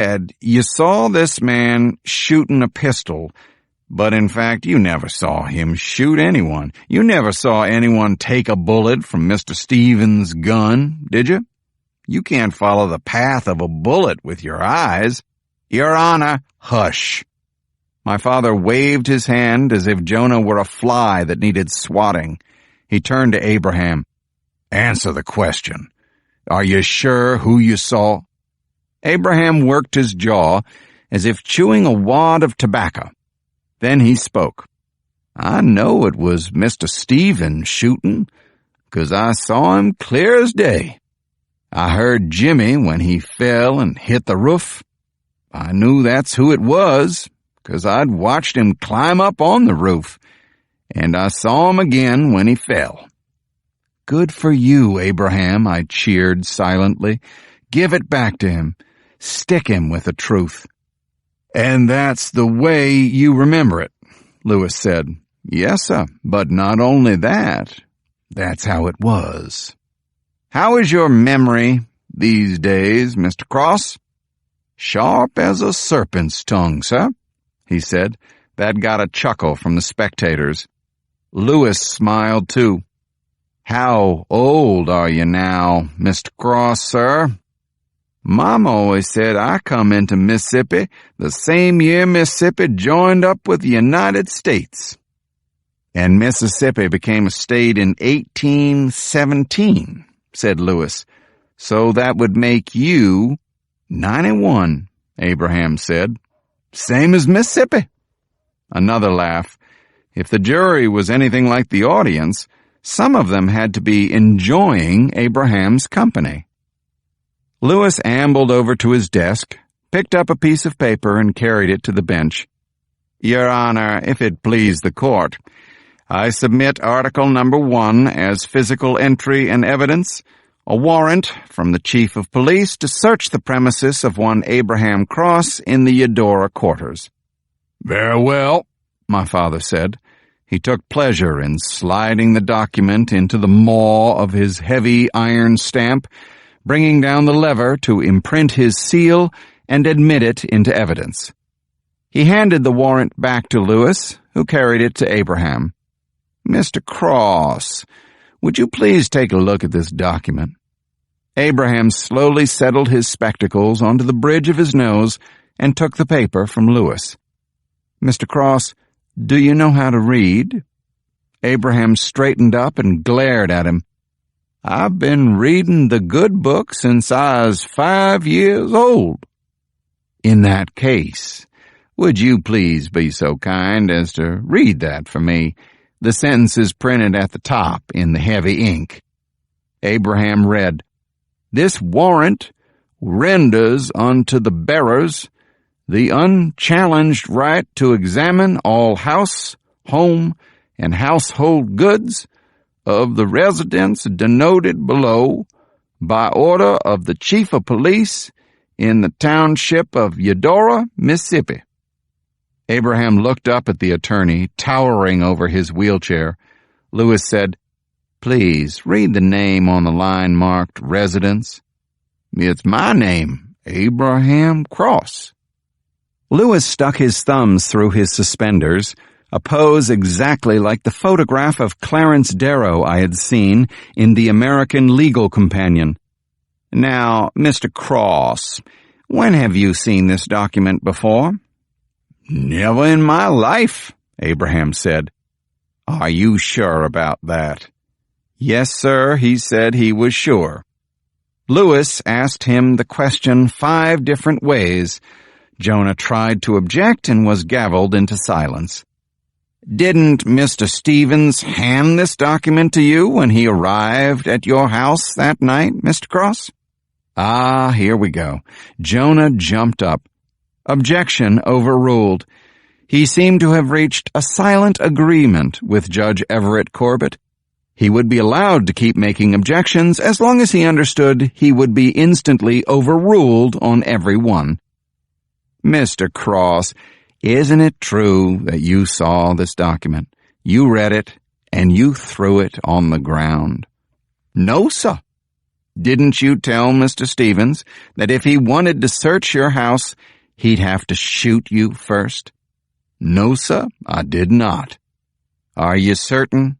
Ed, you saw this man shooting a pistol, but in fact you never saw him shoot anyone. You never saw anyone take a bullet from Mr. Stevens' gun, did you? You can't follow the path of a bullet with your eyes. Your Honor, hush. My father waved his hand as if Jonah were a fly that needed swatting. He turned to Abraham. Answer the question. Are you sure who you saw? Abraham worked his jaw as if chewing a wad of tobacco. Then he spoke. I know it was Mr. Stevens shooting, 'cause I saw him clear as day. I heard Jimmy when he fell and hit the roof. I knew that's who it was, 'cause I'd watched him climb up on the roof, and I saw him again when he fell. Good for you, Abraham, I cheered silently. Give it back to him. Stick him with the truth. And that's the way you remember it, Lewis said. Yes, sir, but not only that. That's how it was. How is your memory these days, Mr. Cross? Sharp as a serpent's tongue, sir, he said. That got a chuckle from the spectators. Lewis smiled too. How old are you now, Mr. Cross, sir? Mom always said I come into Mississippi the same year Mississippi joined up with the United States. And Mississippi became a state in 1817, said Lewis. So that would make you 91, Abraham said. Same as Mississippi. Another laugh. If the jury was anything like the audience, some of them had to be enjoying Abraham's company. Lewis ambled over to his desk, picked up a piece of paper, and carried it to the bench. Your Honor, if it please the court, I submit Article Number 1 as physical entry and evidence, a warrant from the Chief of Police to search the premises of one Abraham Cross in the Eudora quarters. Very well, my father said. He took pleasure in sliding the document into the maw of his heavy iron stamp, bringing down the lever to imprint his seal and admit it into evidence. He handed the warrant back to Lewis, who carried it to Abraham. Mr. Cross, would you please take a look at this document? Abraham slowly settled his spectacles onto the bridge of his nose and took the paper from Lewis. Mr. Cross, do you know how to read? Abraham straightened up and glared at him. I've been reading the good book since I was 5 years old. In that case, would you please be so kind as to read that for me? The sentence is printed at the top in the heavy ink. Abraham read, This warrant renders unto the bearers the unchallenged right to examine all house, home, and household goods of the residents denoted below by order of the Chief of Police in the township of Eudora, Mississippi. Abraham looked up at the attorney, towering over his wheelchair. Lewis said, Please read the name on the line marked residence. It's my name, Abraham Cross. Lewis stuck his thumbs through his suspenders, a pose exactly like the photograph of Clarence Darrow I had seen in the American Legal Companion. Now, Mr. Cross, when have you seen this document before? Never in my life, Abraham said. Are you sure about that? Yes, sir, he said he was sure. Lewis asked him the question 5 different ways. Jonah tried to object and was gavelled into silence. Didn't Mr. Stevens hand this document to you when he arrived at your house that night, Mr. Cross? Ah, here we go. Jonah jumped up. Objection overruled. He seemed to have reached a silent agreement with Judge Everett Corbett. He would be allowed to keep making objections as long as he understood he would be instantly overruled on every one. Mr. Cross, isn't it true that you saw this document? You read it, and you threw it on the ground. No, sir. Didn't you tell Mr. Stevens that if he wanted to search your house, he'd have to shoot you first?" "No, sir, I did not." "Are you certain?"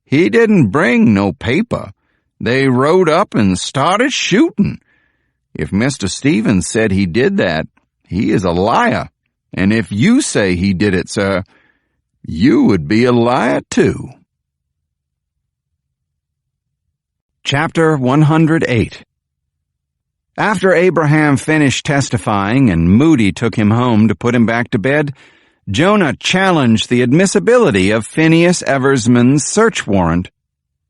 "He didn't bring no paper. They rode up and started shooting. If Mr. Stevens said he did that, he is a liar. And if you say he did it, sir, you would be a liar too." Chapter 108. After Abraham finished testifying and Moody took him home to put him back to bed, Jonah challenged the admissibility of Phineas Eversman's search warrant.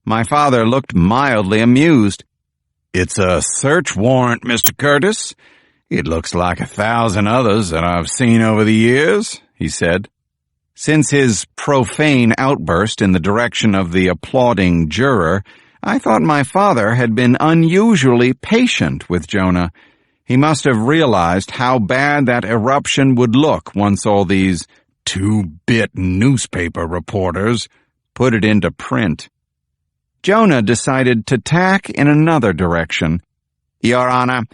My father looked mildly amused. "It's a search warrant, Mr. Curtis. It looks like 1,000 others that I've seen over the years," he said. Since his profane outburst in the direction of the applauding juror, I thought my father had been unusually patient with Jonah. He must have realized how bad that eruption would look once all these two-bit newspaper reporters put it into print. Jonah decided to tack in another direction. "Your Honor,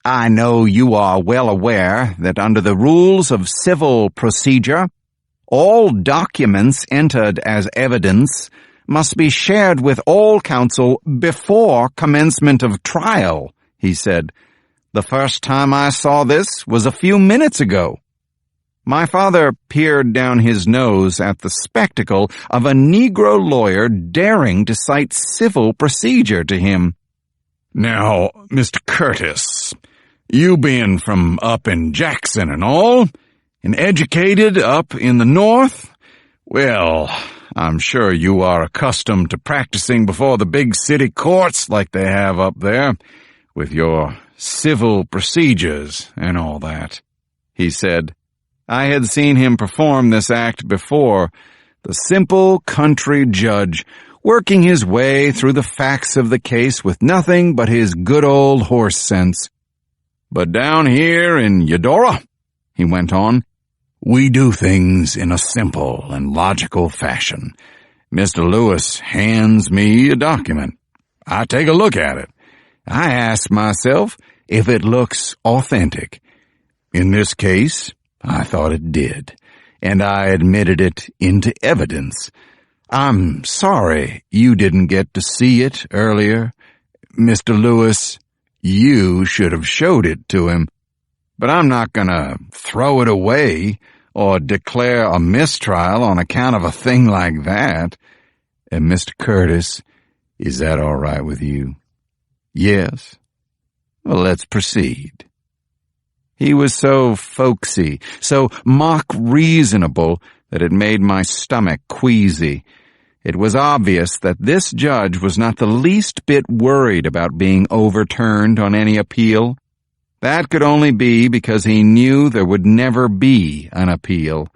I know you are well aware that under the rules of civil procedure, all documents entered as evidence must be shared with all counsel before commencement of trial," he said. "The first time I saw this was a few minutes ago." My father peered down his nose at the spectacle of a Negro lawyer daring to cite civil procedure to him. "Now, Mr. Curtis, you being from up in Jackson and all, and educated up in the North, well, I'm sure you are accustomed to practicing before the big city courts like they have up there, with your civil procedures and all that," he said. I had seen him perform this act before, the simple country judge, working his way through the facts of the case with nothing but his good old horse sense. "But down here in Eudora," he went on, "we do things in a simple and logical fashion. Mr. Lewis hands me a document. I take a look at it. I ask myself if it looks authentic. In this case, I thought it did, and I admitted it into evidence. I'm sorry you didn't get to see it earlier. Mr. Lewis, you should have showed it to him. But I'm not going to throw it away or declare a mistrial on account of a thing like that. And Mr. Curtis, is that all right with you?" "Yes." "Well, let's proceed." He was so folksy, so mock-reasonable, that it made my stomach queasy. It was obvious that this judge was not the least bit worried about being overturned on any appeal. That could only be because he knew there would never be an appeal.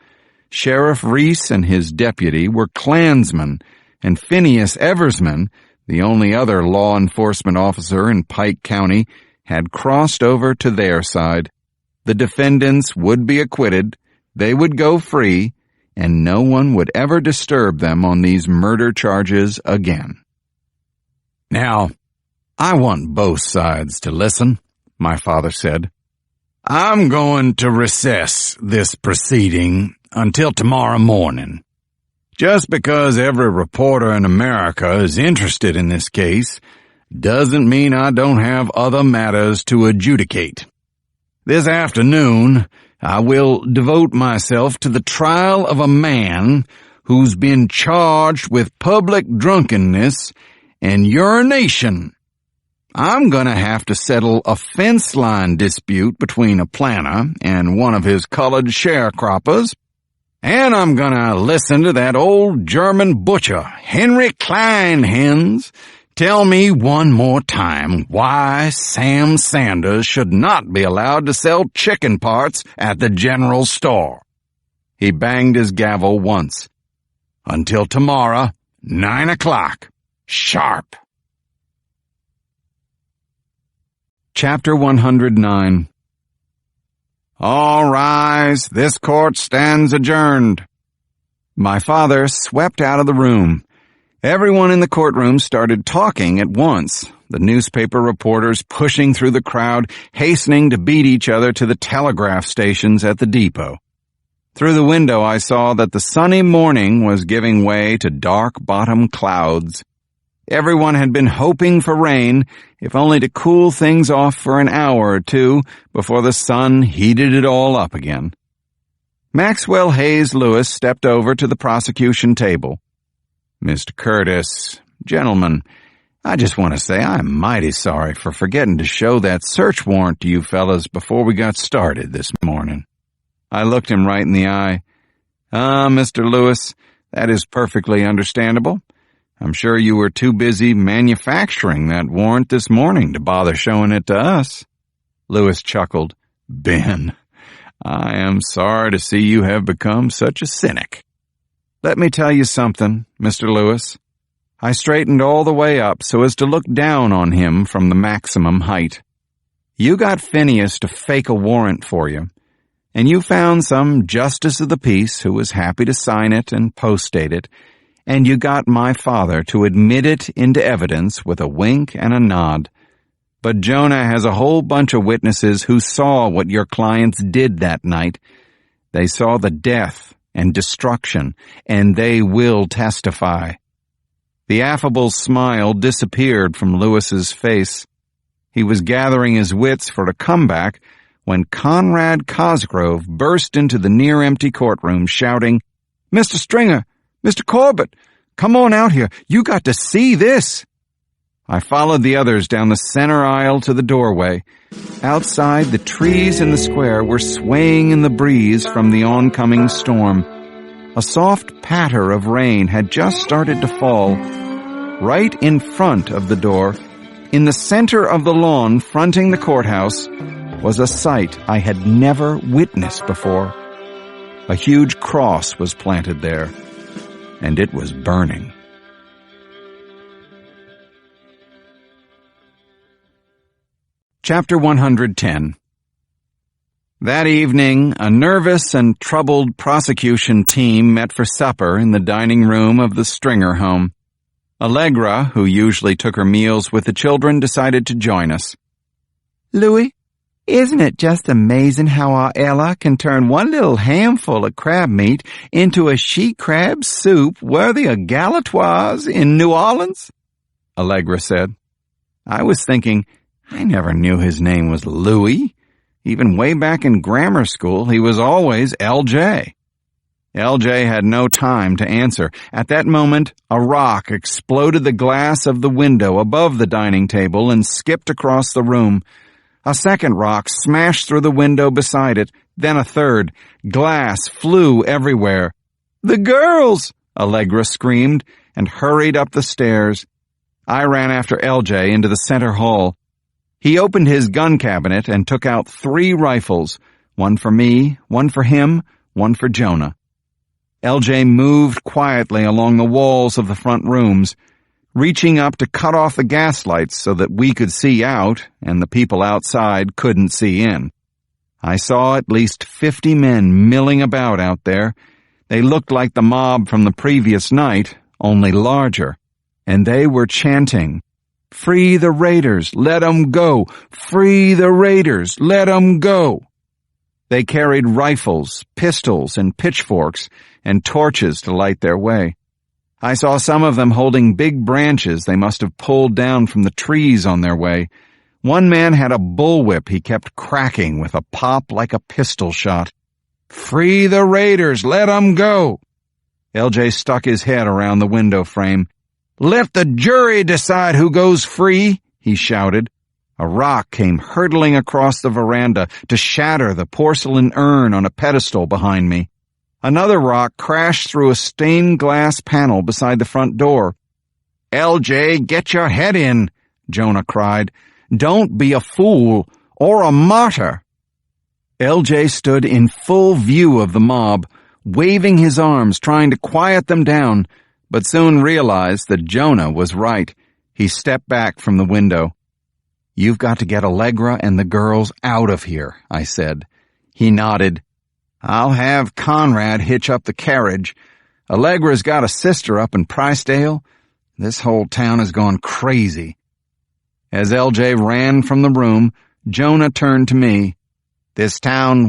Sheriff Reese and his deputy were Klansmen, and Phineas Eversman, the only other law enforcement officer in Pike County, had crossed over to their side. The defendants would be acquitted, they would go free, and no one would ever disturb them on these murder charges again. "Now, I want both sides to listen," my father said. "I'm going to recess this proceeding until tomorrow morning. Just because every reporter in America is interested in this case doesn't mean I don't have other matters to adjudicate. This afternoon, I will devote myself to the trial of a man who's been charged with public drunkenness and urination. I'm going to have to settle a fence line dispute between a planter and one of his colored sharecroppers, and I'm going to listen to that old German butcher, Henry Kleinhans, tell me one more time why Sam Sanders should not be allowed to sell chicken parts at the general store." He banged his gavel once. "Until tomorrow, 9 o'clock, sharp." Chapter 109. "All rise, this court stands adjourned." My father swept out of the room. Everyone in the courtroom started talking at once, the newspaper reporters pushing through the crowd, hastening to beat each other to the telegraph stations at the depot. Through the window I saw that the sunny morning was giving way to dark bottom clouds. Everyone had been hoping for rain, if only to cool things off for an hour or two before the sun heated it all up again. Maxwell Hayes Lewis stepped over to the prosecution table. "Mr. Curtis, gentlemen, I just want to say I'm mighty sorry for forgetting to show that search warrant to you fellas before we got started this morning." I looked him right in the eye. Mr. Lewis, that is perfectly understandable. I'm sure you were too busy manufacturing that warrant this morning to bother showing it to us." Lewis chuckled. "Ben, I am sorry to see you have become such a cynic." "Let me tell you something, Mr. Lewis." I straightened all the way up so as to look down on him from the maximum height. "You got Phineas to fake a warrant for you, and you found some justice of the peace who was happy to sign it and post-date it, and you got my father to admit it into evidence with a wink and a nod. But Jonah has a whole bunch of witnesses who saw what your clients did that night. They saw the death and destruction, and they will testify." The affable smile disappeared from Lewis's face. He was gathering his wits for a comeback when Conrad Cosgrove burst into the near-empty courtroom shouting, "Mr. Stringer! Mr. Corbett! Come on out here! You got to see this!" I followed the others down the center aisle to the doorway. Outside, the trees in the square were swaying in the breeze from the oncoming storm. A soft patter of rain had just started to fall. Right in front of the door, in the center of the lawn fronting the courthouse, was a sight I had never witnessed before. A huge cross was planted there, and it was burning. Chapter 110. That evening, a nervous and troubled prosecution team met for supper in the dining room of the Stringer home. Allegra, who usually took her meals with the children, decided to join us. "Louie, isn't it just amazing how our Ella can turn one little handful of crab meat into a she-crab soup worthy of Galatoire's in New Orleans?" Allegra said. I was thinking, I never knew his name was Louie. Even way back in grammar school, he was always L.J. L.J. had no time to answer. At that moment, a rock exploded the glass of the window above the dining table and skipped across the room. A second rock smashed through the window beside it, then a third. Glass flew everywhere. "The girls!" Allegra screamed and hurried up the stairs. I ran after L.J. into the center hall. He opened his gun cabinet and took out 3 rifles, one for me, one for him, one for Jonah. L.J. moved quietly along the walls of the front rooms, reaching up to cut off the gas lights so that we could see out and the people outside couldn't see in. I saw at least 50 men milling about out there. They looked like the mob from the previous night, only larger, and they were chanting, "Free the raiders, let 'em go! Free the raiders, let 'em go!" They carried rifles, pistols, and pitchforks, and torches to light their way. I saw some of them holding big branches they must have pulled down from the trees on their way. One man had a bullwhip he kept cracking with a pop like a pistol shot. "Free the raiders, let 'em go!" L.J. stuck his head around the window frame. "Let the jury decide who goes free," he shouted. A rock came hurtling across the veranda to shatter the porcelain urn on a pedestal behind me. Another rock crashed through a stained glass panel beside the front door. "L.J., get your head in," Jonah cried. "Don't be a fool or a martyr." L.J. stood in full view of the mob, waving his arms, trying to quiet them down, but soon realized that Jonah was right. He stepped back from the window. "You've got to get Allegra and the girls out of here," I said. He nodded. "I'll have Conrad hitch up the carriage. Allegra's got a sister up in Pricedale. This whole town has gone crazy. As LJ ran from the room, Jonah turned to me. This town